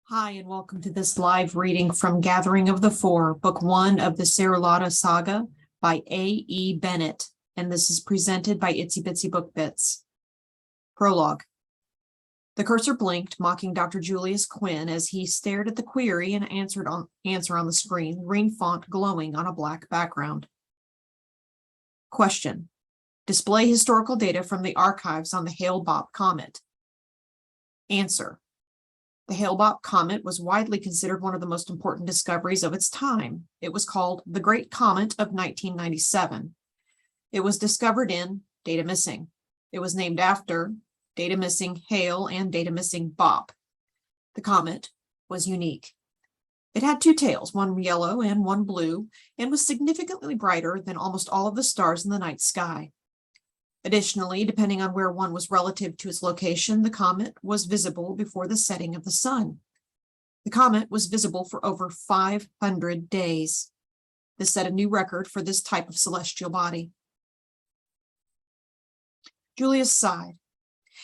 Hi, and welcome to this live reading from Gathering of the Four, Book 1 of the Serrulata Saga by A.E. Bennett, and this is presented by Itsy Bitsy Book Bits. Prologue. The cursor blinked, mocking Dr. Julius Quinn as he stared at the query and answer on the screen, green font glowing on a black background. Question. Display historical data from the archives on the Hail Bop Comet. Answer. The Hail Bop Comet was widely considered one of the most important discoveries of its time. It was called the Great Comet of 1997. It was discovered in Data Missing. It was named after Data Missing Hale and Data Missing Bop. The comet was unique. It had two tails, one yellow and one blue, and was significantly brighter than almost all of the stars in the night sky. Additionally, depending on where one was relative to its location, the comet was visible before the setting of the sun. The comet was visible for over 500 days. This set a new record for this type of celestial body. Julius sighed.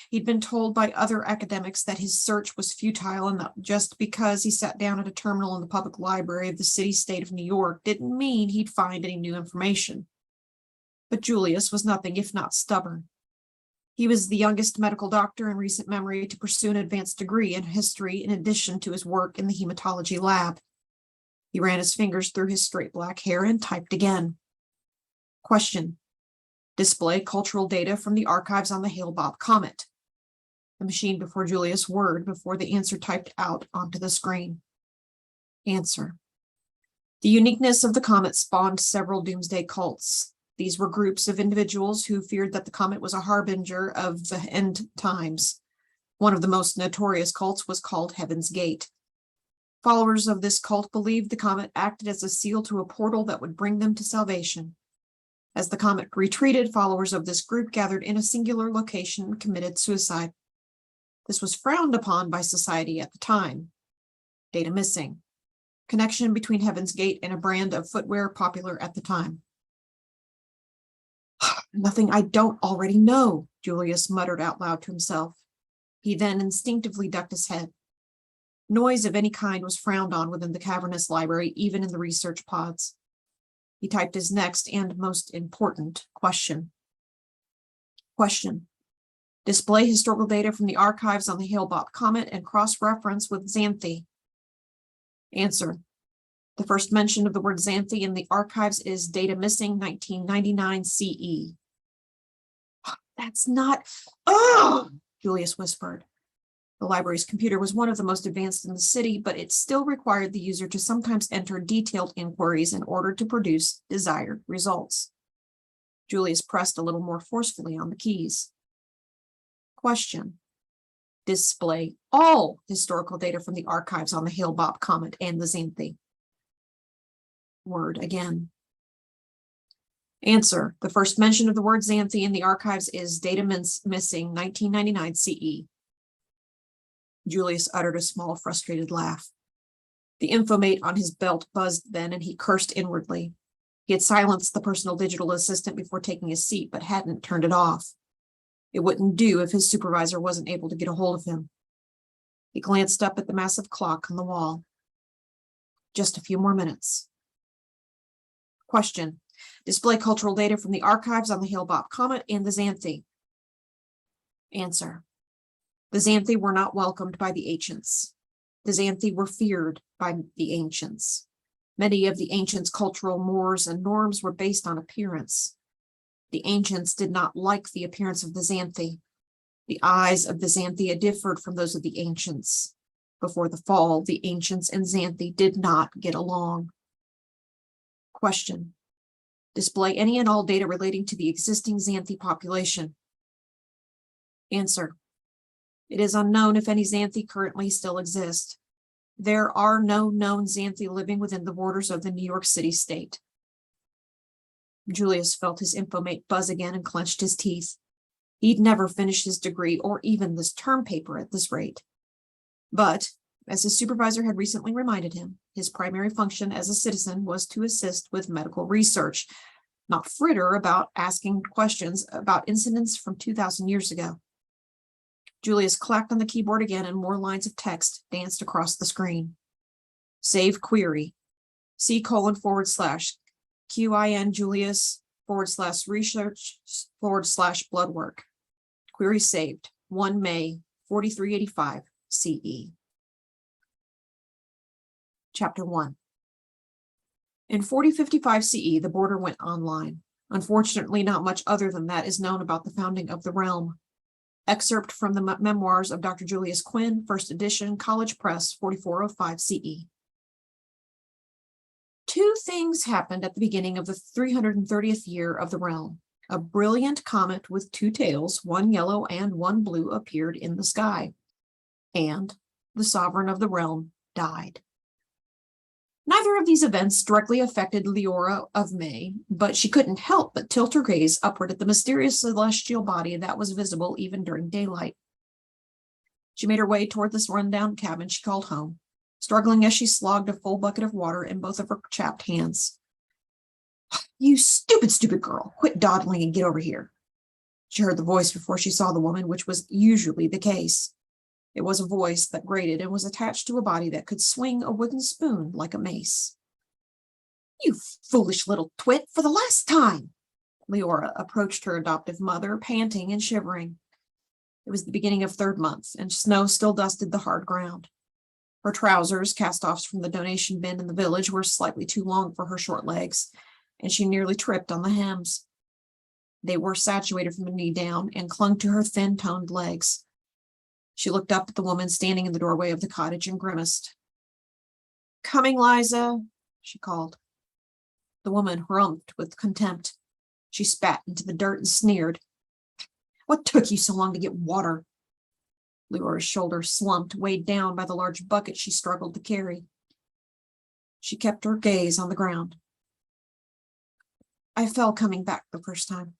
He'd been told by other academics that his search was futile and that just because he sat down at a terminal in the public library of the city-state of New York didn't mean he'd find any new information. But Julius was nothing if not stubborn. He was the youngest medical doctor in recent memory to pursue an advanced degree in history in addition to his work in the hematology lab. He ran his fingers through his straight black hair and typed again. Question. Display cultural data from the archives on the Hail Bop Comet. The machine before Julius whirred before the answer typed out onto the screen. Answer. The uniqueness of the comet spawned several doomsday cults. These were groups of individuals who feared that the comet was a harbinger of the end times. One of the most notorious cults was called Heaven's Gate. Followers of this cult believed the comet acted as a seal to a portal that would bring them to salvation. As the comet retreated, followers of this group gathered in a singular location and committed suicide. This was frowned upon by society at the time. Data missing. Connection between Heaven's Gate and a brand of footwear popular at the time. Nothing I don't already know, Julius muttered out loud to himself. He then instinctively ducked his head. Noise of any kind was frowned on within the cavernous library, even in the research pods. He typed his next and most important question. Question. Display historical data from the archives on the Hail Bop Comet and cross-reference with Xanthi. Answer. The first mention of the word Xanthi in the archives is Data Missing 1999 CE. That's not, Julius whispered. The library's computer was one of the most advanced in the city, but it still required the user to sometimes enter detailed inquiries in order to produce desired results. Julius pressed a little more forcefully on the keys. Question. Display all historical data from the archives on the Hail Bop Comet and the Xanthi. Word again. Answer. The first mention of the word Xanthi in the archives is Data Missing 1999 CE. Julius uttered a small, frustrated laugh. The infomate on his belt buzzed then, and he cursed inwardly. He had silenced the personal digital assistant before taking his seat, but hadn't turned it off. It wouldn't do if his supervisor wasn't able to get a hold of him. He glanced up at the massive clock on the wall. Just a few more minutes. Question. Display cultural data from the archives on the Hail Bop Comet and the Xanthi. Answer. The Xanthi were not welcomed by the ancients. The Xanthi were feared by the ancients. Many of the ancients' cultural mores and norms were based on appearance. The ancients did not like the appearance of the Xanthi. The eyes of the Xanthi differed from those of the ancients. Before the fall, the ancients and Xanthi did not get along. Question. Display any and all data relating to the existing Xanthi population. Answer. It is unknown if any Xanthi currently still exist. There are no known Xanthi living within the borders of the New York City state. Julius felt his infomate buzz again and clenched his teeth. He'd never finish his degree or even this term paper at this rate. But, as his supervisor had recently reminded him, his primary function as a citizen was to assist with medical research, not fritter about asking questions about incidents from 2,000 years ago. Julius clacked on the keyboard again, and more lines of text danced across the screen. Save query. C:// Julius / research / blood work. Query saved. 1 May 4385 CE. Chapter 1. In 4055 CE, the border went online. Unfortunately, not much other than that is known about the founding of the realm. Excerpt from the memoirs of Dr. Julius Quinn, first edition, College Press, 4405 CE. Two things happened at the beginning of the 330th year of the realm. A brilliant comet with two tails, one yellow and one blue, appeared in the sky, and the sovereign of the realm died. Neither of these events directly affected Leora of Mae, but she couldn't help but tilt her gaze upward at the mysterious celestial body that was visible even during daylight. She made her way toward this rundown cabin she called home, struggling as she slogged a full bucket of water in both of her chapped hands. "You stupid girl, quit dawdling and get over here." She heard the voice before she saw the woman, which was usually the case. It was a voice that grated and was attached to a body that could swing a wooden spoon like a mace. "You foolish little twit, for the last time!" Leora approached her adoptive mother, panting and shivering. It was the beginning of third month, and snow still dusted the hard ground. Her trousers, cast-offs from the donation bin in the village, were slightly too long for her short legs, and she nearly tripped on the hems. They were saturated from the knee down and clung to her thin-toned legs. She looked up at the woman standing in the doorway of the cottage and grimaced. "Coming, Liza," she called. The woman harumphed with contempt. She spat into the dirt and sneered. "What took you so long to get water?" Leora's shoulder slumped, weighed down by the large bucket she struggled to carry. She kept her gaze on the ground. "I fell coming back the first time."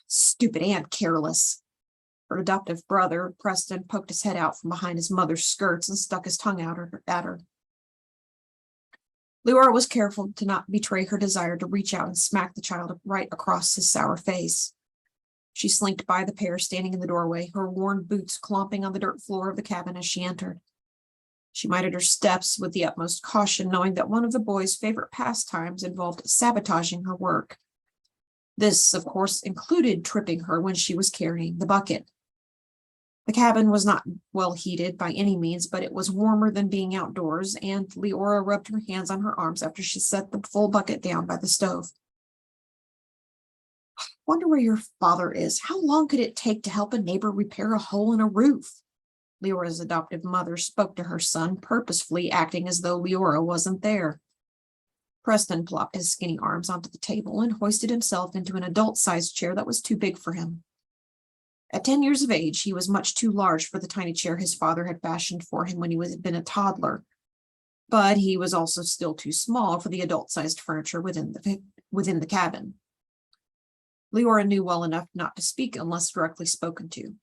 "Stupid and careless." Her adoptive brother, Preston, poked his head out from behind his mother's skirts and stuck his tongue out at her. Leora was careful to not betray her desire to reach out and smack the child right across his sour face. She slinked by the pair standing in the doorway, her worn boots clomping on the dirt floor of the cabin as she entered. She minded her steps with the utmost caution, knowing that one of the boys' favorite pastimes involved sabotaging her work. This, of course, included tripping her when she was carrying the bucket. The cabin was not well heated by any means, but it was warmer than being outdoors, and Leora rubbed her hands on her arms after she set the full bucket down by the stove. "Wonder where your father is. How long could it take to help a neighbor repair a hole in a roof?" Leora's adoptive mother spoke to her son, purposefully acting as though Leora wasn't there. Preston plopped his skinny arms onto the table and hoisted himself into an adult-sized chair that was too big for him. At 10 years of age, he was much too large for the tiny chair his father had fashioned for him when he had been a toddler, but he was also still too small for the adult-sized furniture within the cabin. Leora knew well enough not to speak unless directly spoken to.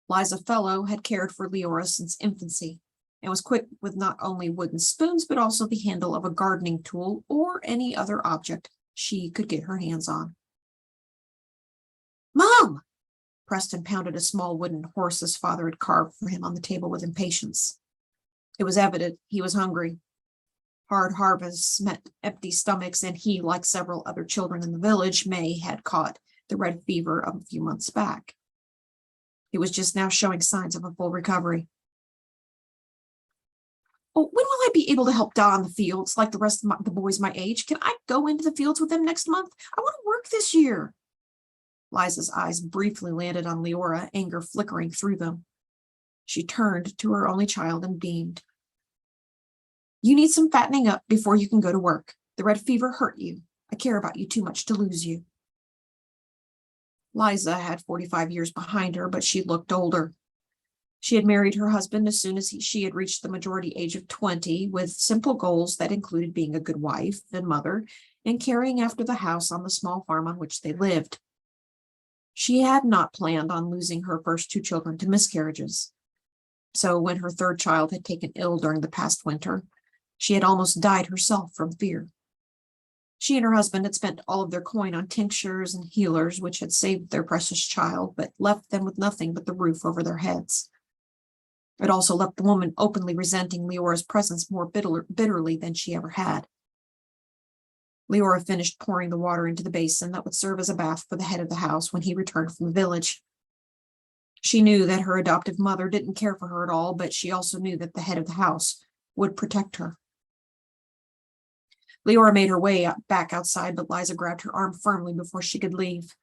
Liza Fellow had cared for Leora since infancy and was quick with not only wooden spoons, but also the handle of a gardening tool or any other object she could get her hands on. "Mom!" Preston pounded a small wooden horse his father had carved for him on the table with impatience. It was evident he was hungry. Hard harvests meant empty stomachs, and he, like several other children in the village, had caught the red fever a few months back. He was just now showing signs of a full recovery. "Oh, when will I be able to help Dad on the fields like the rest of the boys my age? Can I go into the fields with them next month? I want to work this year." Liza's eyes briefly landed on Leora, anger flickering through them. She turned to her only child and beamed. "You need some fattening up before you can go to work. The red fever hurt you. I care about you too much to lose you." Liza had 45 years behind her, but she looked older. She had married her husband as soon as she had reached the majority age of 20, with simple goals that included being a good wife and mother and caring after the house on the small farm on which they lived. She had not planned on losing her first two children to miscarriages. So when her third child had taken ill during the past winter, she had almost died herself from fear. She and her husband had spent all of their coin on tinctures and healers, which had saved their precious child, but left them with nothing but the roof over their heads. It also left the woman openly resenting Leora's presence more bitterly than she ever had. Leora finished pouring the water into the basin that would serve as a bath for the head of the house when he returned from the village. She knew that her adoptive mother didn't care for her at all, but she also knew that the head of the house would protect her. Leora made her way back outside, but Liza grabbed her arm firmly before she could leave.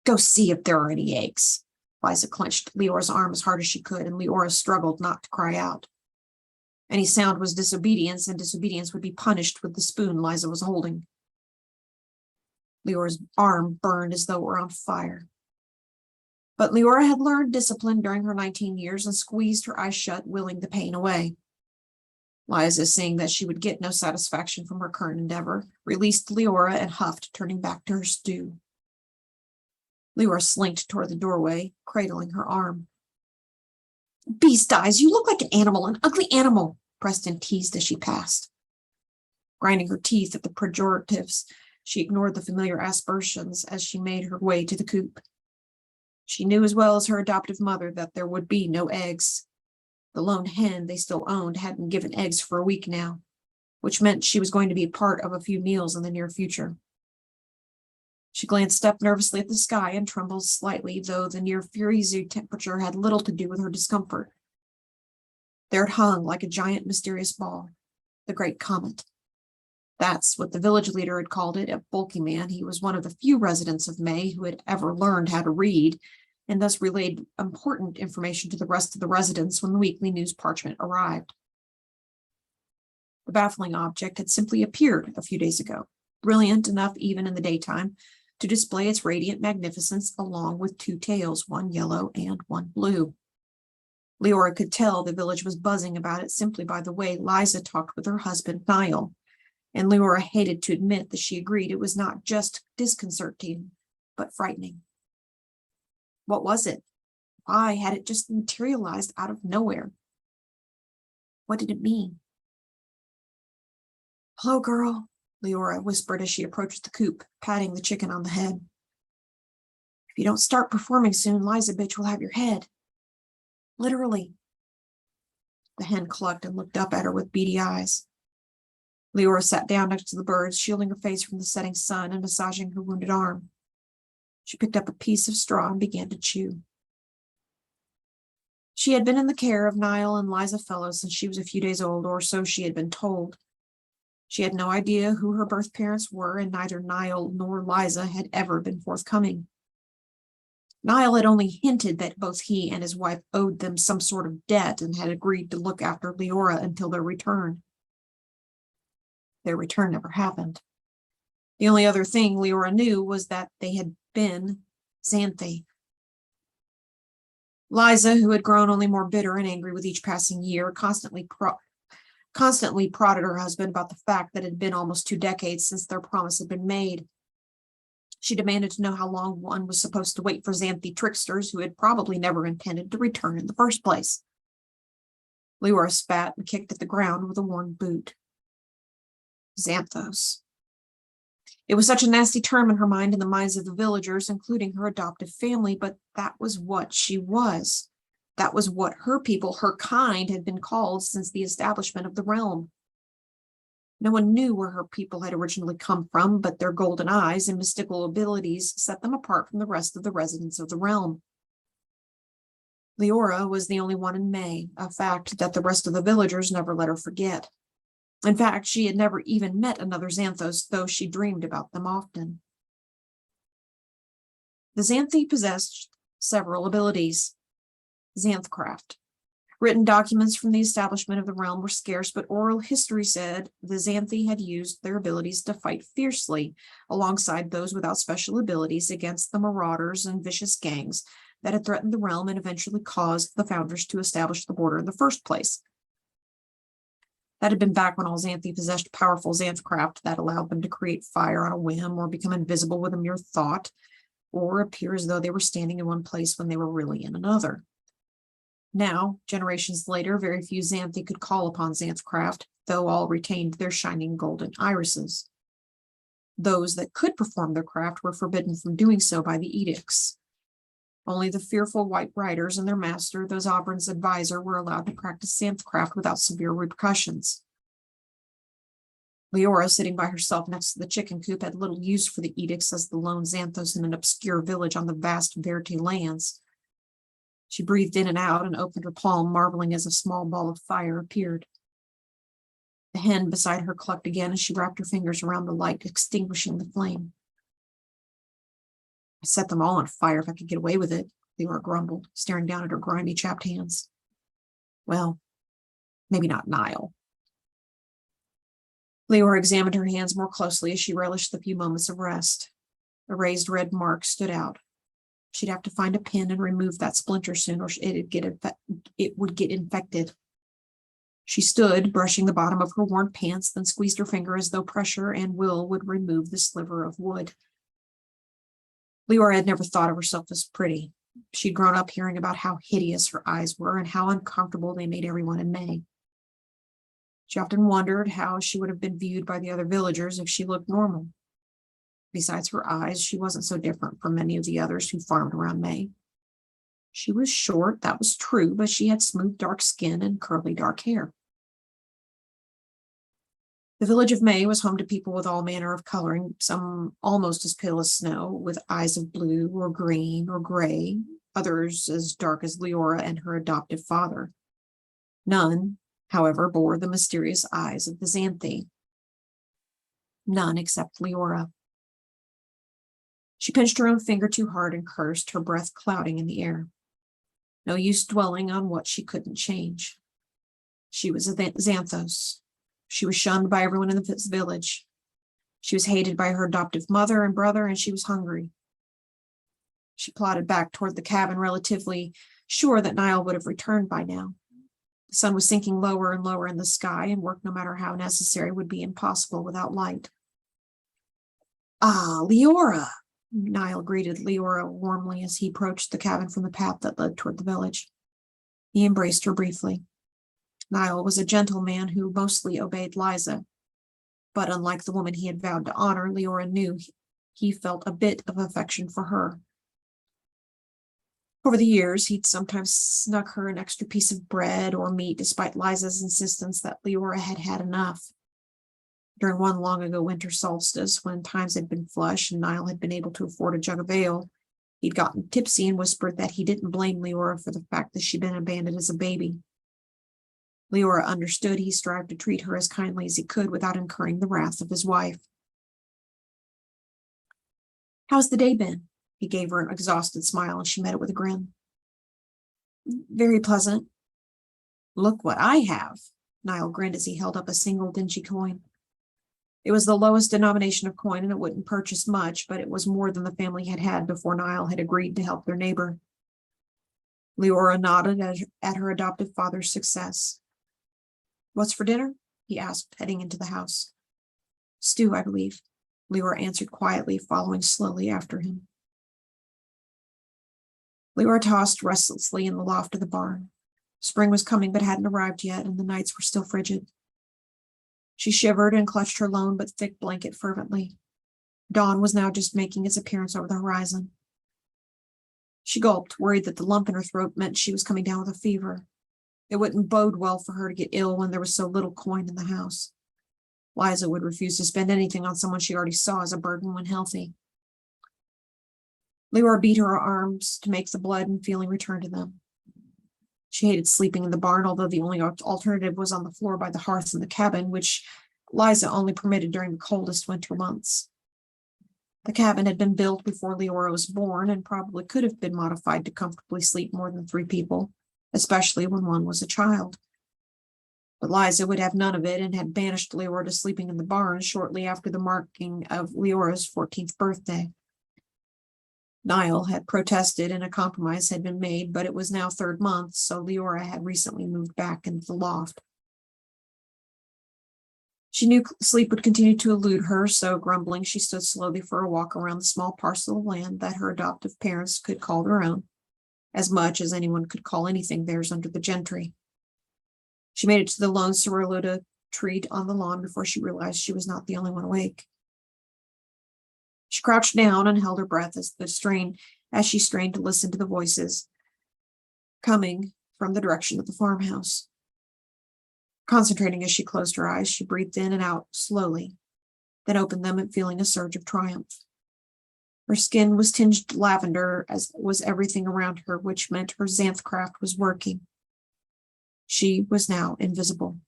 Go see if there are any eggs. Liza clenched Leora's arm as hard as she could, and Leora struggled not to cry out. Any sound was disobedience, and disobedience would be punished with the spoon Liza was holding. Leora's arm burned as though it were on fire. But Leora had learned discipline during her 19 years and squeezed her eyes shut, willing the pain away. Liza, seeing that she would get no satisfaction from her current endeavor, released Leora and huffed, turning back to her stew. Leora slinked toward the doorway, cradling her arm. Beast eyes, you look like an animal, an ugly animal, Preston teased as she passed. Grinding her teeth at the pejoratives, she ignored the familiar aspersions as she made her way to the coop. She knew as well as her adoptive mother that there would be no eggs. The lone hen they still owned hadn't given eggs for a week now, which meant she was going to be a part of a few meals in the near future. She glanced up nervously at the sky and trembled slightly, though the near-freezing temperature had little to do with her discomfort. There it hung like a giant mysterious ball, the Great Comet. That's what the village leader had called it, a bulky man. He was one of the few residents of Mae who had ever learned how to read, and thus relayed important information to the rest of the residents when the weekly news parchment arrived. The baffling object had simply appeared a few days ago, brilliant enough even in the daytime to display its radiant magnificence along with two tails, one yellow and one blue. Leora could tell the village was buzzing about it simply by the way Liza talked with her husband, Niall, and Leora hated to admit that she agreed it was not just disconcerting, but frightening. What was it? Why had it just materialized out of nowhere? What did it mean? Hello, girl, Leora whispered as she approached the coop, patting the chicken on the head. If you don't start performing soon, Liza bitch will have your head. Literally. The hen clucked and looked up at her with beady eyes. Leora sat down next to the birds, shielding her face from the setting sun and massaging her wounded arm. She picked up a piece of straw and began to chew. She had been in the care of Niall and Liza Fellows since she was a few days old, or so she had been told. She had no idea who her birth parents were, and neither Niall nor Liza had ever been forthcoming. Niall had only hinted that both he and his wife owed them some sort of debt and had agreed to look after Leora until their return. Their return never happened. The only other thing Leora knew was that they had been Xanthi. Liza, who had grown only more bitter and angry with each passing year, constantly prodded her husband about the fact that it had been almost 2 decades since their promise had been made. She demanded to know how long one was supposed to wait for Xanthi tricksters who had probably never intended to return in the first place. Leora spat and kicked at the ground with a worn boot. Xanthos. It was such a nasty term in her mind and the minds of the villagers, including her adoptive family, but that was what she was. That was what her people, her kind, had been called since the establishment of the realm. No one knew where her people had originally come from, but their golden eyes and mystical abilities set them apart from the rest of the residents of the realm. Leora was the only one in Mae, a fact that the rest of the villagers never let her forget. In fact, she had never even met another Xanthos, though she dreamed about them often. The Xanthi possessed several abilities. Xanthcraft. Written documents from the establishment of the realm were scarce, but oral history said the Xanthi had used their abilities to fight fiercely alongside those without special abilities against the marauders and vicious gangs that had threatened the realm and eventually caused the founders to establish the border in the first place. That had been back when all Xanthi possessed powerful Xanthcraft that allowed them to create fire on a whim or become invisible with a mere thought, or appear as though they were standing in one place when they were really in another. Now, generations later, very few Xanthi could call upon Xanthcraft, though all retained their shining golden irises. Those that could perform their craft were forbidden from doing so by the edicts. Only the fearful White Riders and their master, those Auburn's advisor, were allowed to practice Xanthcraft without severe repercussions. Leora, sitting by herself next to the chicken coop, had little use for the edicts as the lone Xanthos in an obscure village on the vast Verte lands. She breathed in and out and opened her palm, marveling as a small ball of fire appeared. The hen beside her clucked again as she wrapped her fingers around the light, extinguishing the flame. I set them all on fire if I could get away with it, Leora grumbled, staring down at her grimy, chapped hands. Well, maybe not Niall. Leora examined her hands more closely as she relished the few moments of rest. A raised red mark stood out. She'd have to find a pin and remove that splinter soon, or it would get infected. She stood, brushing the bottom of her worn pants, then squeezed her finger as though pressure and will would remove the sliver of wood. Leora had never thought of herself as pretty. She'd grown up hearing about how hideous her eyes were and how uncomfortable they made everyone in Mae. She often wondered how she would have been viewed by the other villagers if she looked normal. Besides her eyes, she wasn't so different from many of the others who farmed around Mae. She was short, that was true, but she had smooth dark skin and curly dark hair. The village of Mae was home to people with all manner of coloring, some almost as pale as snow, with eyes of blue or green or gray, others as dark as Leora and her adoptive father. None, however, bore the mysterious eyes of the Xanthi. None except Leora. She pinched her own finger too hard and cursed, her breath clouding in the air. No use dwelling on what she couldn't change. She was a Xanthos. She was shunned by everyone in the village. She was hated by her adoptive mother and brother, and she was hungry. She plodded back toward the cabin, relatively sure that Niall would have returned by now. The sun was sinking lower and lower in the sky, and work, no matter how necessary, would be impossible without light. Ah, Leora! Niall greeted Leora warmly as he approached the cabin from the path that led toward the village. He embraced her briefly. Niall was a gentle man who mostly obeyed Liza, but unlike the woman he had vowed to honor, Leora knew he felt a bit of affection for her. Over the years, he'd sometimes snuck her an extra piece of bread or meat, despite Liza's insistence that Leora had had enough. During one long-ago winter solstice, when times had been flush and Niall had been able to afford a jug of ale, he'd gotten tipsy and whispered that he didn't blame Leora for the fact that she'd been abandoned as a baby. Leora understood he strived to treat her as kindly as he could without incurring the wrath of his wife. How's the day been? He gave her an exhausted smile, and she met it with a grin. Very pleasant. Look what I have. Niall grinned as he held up a single dingy coin. It was the lowest denomination of coin, and it wouldn't purchase much, but it was more than the family had had before Niall had agreed to help their neighbor. Leora nodded at her adoptive father's success. What's for dinner? He asked, heading into the house. Stew, I believe, Leora answered quietly, following slowly after him. Leora tossed restlessly in the loft of the barn. Spring was coming but hadn't arrived yet, and the nights were still frigid. She shivered and clutched her lone but thick blanket fervently. Dawn was now just making its appearance over the horizon. She gulped, worried that the lump in her throat meant she was coming down with a fever. It wouldn't bode well for her to get ill when there was so little coin in the house. Liza would refuse to spend anything on someone she already saw as a burden when healthy. Leora beat her arms to make the blood and feeling return to them. She hated sleeping in the barn, although the only alternative was on the floor by the hearth in the cabin, which Liza only permitted during the coldest winter months. The cabin had been built before Leora was born and probably could have been modified to comfortably sleep more than 3 people, especially when one was a child. But Liza would have none of it and had banished Leora to sleeping in the barn shortly after the marking of Leora's 14th birthday. Niall had protested and a compromise had been made, but it was now 3rd month, so Leora had recently moved back into the loft. She knew sleep would continue to elude her, so grumbling, she stood slowly for a walk around the small parcel of land that her adoptive parents could call their own, as much as anyone could call anything theirs under the gentry. She made it to the lone Serrulata tree on the lawn before she realized she was not the only one awake. She crouched down and held her breath as she strained to listen to the voices coming from the direction of the farmhouse. Concentrating as she closed her eyes, she breathed in and out slowly, then opened them and feeling a surge of triumph. Her skin was tinged lavender, as was everything around her, which meant her Xanthcraft was working. She was now invisible.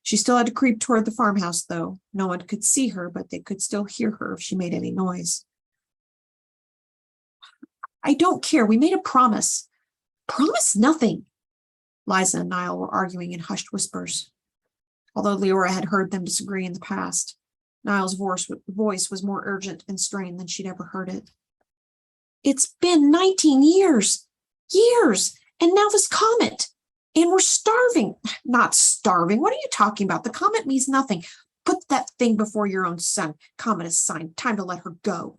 She still had to creep toward the farmhouse, though. No one could see her, but they could still hear her if she made any noise. I don't care. We made a promise. Promise nothing. Liza and Niall were arguing in hushed whispers. Although Leora had heard them disagree in the past, Niall's voice was more urgent and strained than she'd ever heard it. It's been 19 years. Years. And now this comet. And we're starving. Not starving. What are you talking about? The comet means nothing. Put that thing before your own son. Comet is signed. Time to let her go.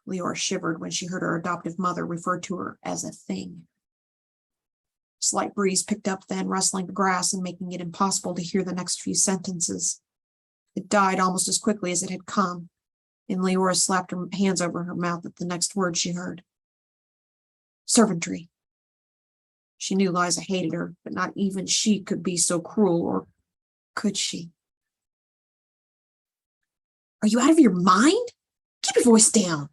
Leora shivered when she heard her adoptive mother refer to her as a thing. A slight breeze picked up then, rustling the grass and making it impossible to hear the next few sentences. It died almost as quickly as it had come, and Leora slapped her hands over her mouth at the next word she heard. Serventry. She knew Liza hated her, but not even she could be so cruel, or could she? Are you out of your mind? Keep your voice down.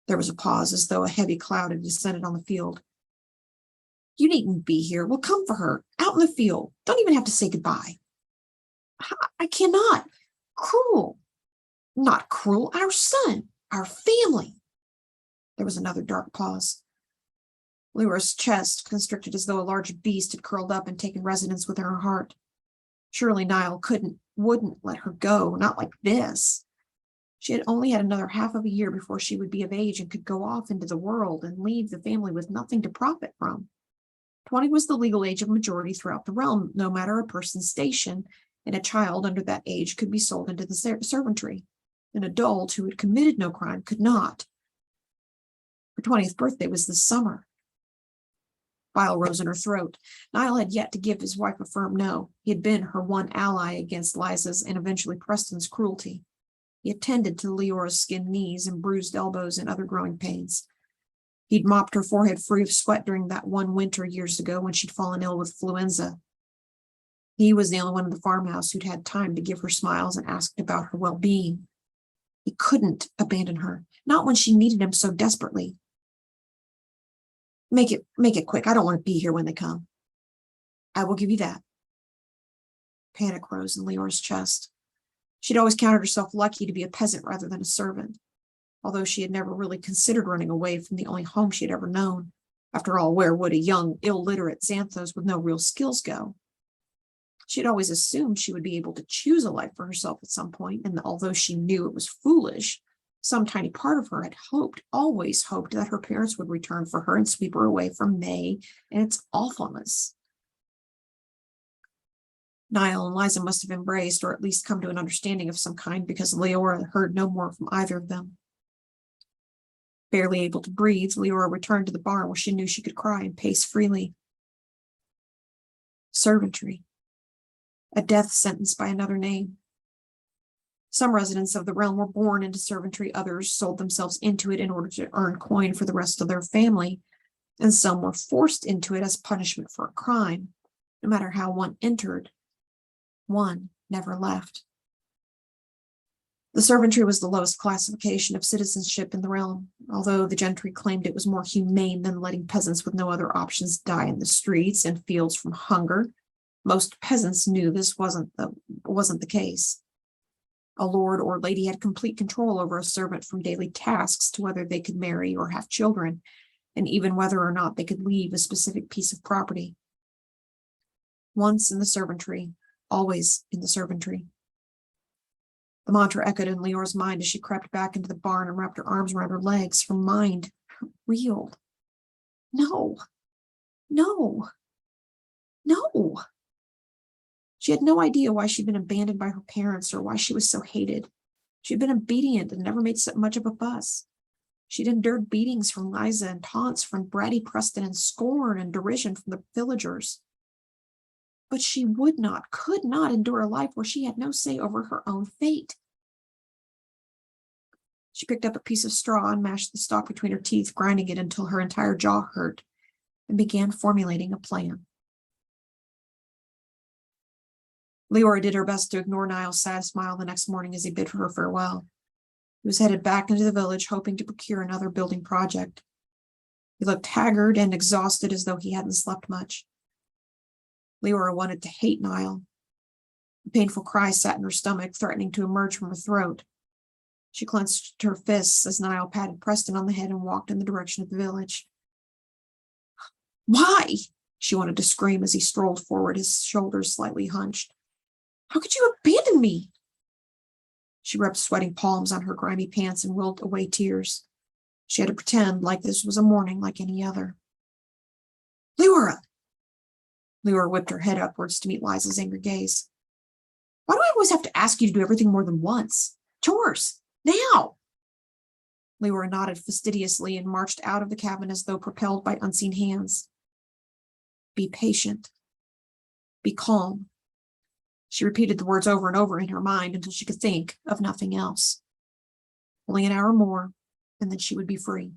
There was a pause, as though a heavy cloud had descended on the field. You needn't be here. We'll come for her, out in the field. Don't even have to say goodbye. I cannot. Cruel. Not cruel. Our son. Our family. There was another dark pause. Leora's chest constricted as though a large beast had curled up and taken residence within her heart. Surely Niall wouldn't let her go, not like this. She had only had another half of a year before she would be of age and could go off into the world and leave the family with nothing to profit from. 20 was the legal age of majority throughout the realm, no matter a person's station, and a child under that age could be sold into the servantry. An adult who had committed no crime could not. Her 20th birthday was this summer. Bile rose in her throat. Niall had yet to give his wife a firm no. He had been her one ally against Liza's and eventually Preston's cruelty. He attended to Leora's skinned knees and bruised elbows and other growing pains. He'd mopped her forehead free of sweat during that one winter years ago when she'd fallen ill with influenza. He was the only one in the farmhouse who'd had time to give her smiles and asked about her well-being. He couldn't abandon her, not when she needed him so desperately. Make it quick. I don't want to be here when they come. I will give you that. Panic rose in Leora's chest. She'd always counted herself lucky to be a peasant rather than a servant, although she had never really considered running away from the only home she had ever known. After all, where would a young, illiterate Xanthos with no real skills go? She had always assumed she would be able to choose a life for herself at some point, and although she knew it was foolish, some tiny part of her had always hoped that her parents would return for her and sweep her away from Mae and its awfulness. Niall and Liza must have embraced, or at least come to an understanding of some kind, because Leora heard no more from either of them. Barely able to breathe, Leora returned to the barn where she knew she could cry and pace freely. Servantry. A death sentence by another name. Some residents of the realm were born into servantry, others sold themselves into it in order to earn coin for the rest of their family, and some were forced into it as punishment for a crime. No matter how one entered, one never left. The servantry was the lowest classification of citizenship in the realm, although the gentry claimed it was more humane than letting peasants with no other options die in the streets and fields from hunger. Most peasants knew this wasn't the case. A lord or lady had complete control over a servant, from daily tasks to whether they could marry or have children, and even whether or not they could leave a specific piece of property. Once in the servantry, always in the servantry. The mantra echoed in Leora's mind as she crept back into the barn and wrapped her arms around her legs. Her mind reeled. No. She had no idea why she'd been abandoned by her parents or why she was so hated. She'd been obedient and never made so much of a fuss. She'd endured beatings from Liza and taunts from bratty Preston and scorn and derision from the villagers. But she could not endure a life where she had no say over her own fate. She picked up a piece of straw and mashed the stalk between her teeth, grinding it until her entire jaw hurt, and began formulating a plan. Leora did her best to ignore Niall's sad smile the next morning as he bid her farewell. He was headed back into the village, hoping to procure another building project. He looked haggard and exhausted, as though he hadn't slept much. Leora wanted to hate Niall. A painful cry sat in her stomach, threatening to emerge from her throat. She clenched her fists as Niall patted Preston on the head and walked in the direction of the village. Why? She wanted to scream as he strolled forward, his shoulders slightly hunched. How could you abandon me? She rubbed sweating palms on her grimy pants and willed away tears. She had to pretend like this was a morning like any other. Leora! Leora whipped her head upwards to meet Liza's angry gaze. Why do I always have to ask you to do everything more than once? Chores! Now! Leora nodded fastidiously and marched out of the cabin as though propelled by unseen hands. Be patient. Be calm. She repeated the words over and over in her mind until she could think of nothing else. Only an hour more, and then she would be free.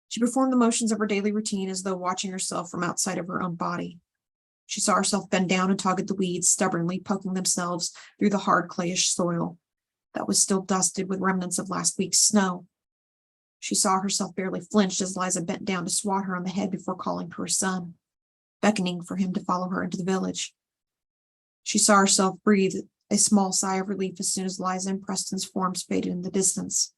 She performed the motions of her daily routine as though watching herself from outside of her own body. She saw herself bend down and tug at the weeds, stubbornly poking themselves through the hard clayish soil that was still dusted with remnants of last week's snow. She saw herself barely flinch as Liza bent down to swat her on the head before calling to her son, beckoning for him to follow her into the village. She saw herself breathe a small sigh of relief as soon as Liza and Preston's forms faded in the distance.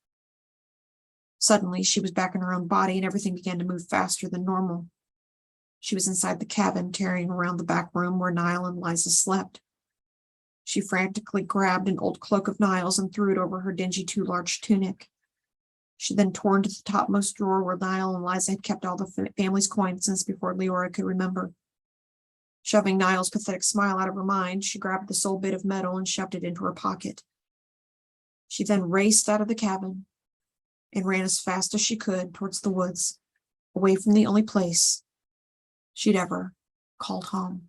Suddenly, she was back in her own body and everything began to move faster than normal. She was inside the cabin, tearing around the back room where Niall and Liza slept. She frantically grabbed an old cloak of Niall's and threw it over her dingy too-large tunic. She then tore into the topmost drawer where Niall and Liza had kept all the family's coins since before Leora could remember. Shoving Niall's pathetic smile out of her mind, she grabbed the sole bit of metal and shoved it into her pocket. She then raced out of the cabin and ran as fast as she could towards the woods, away from the only place she'd ever called home.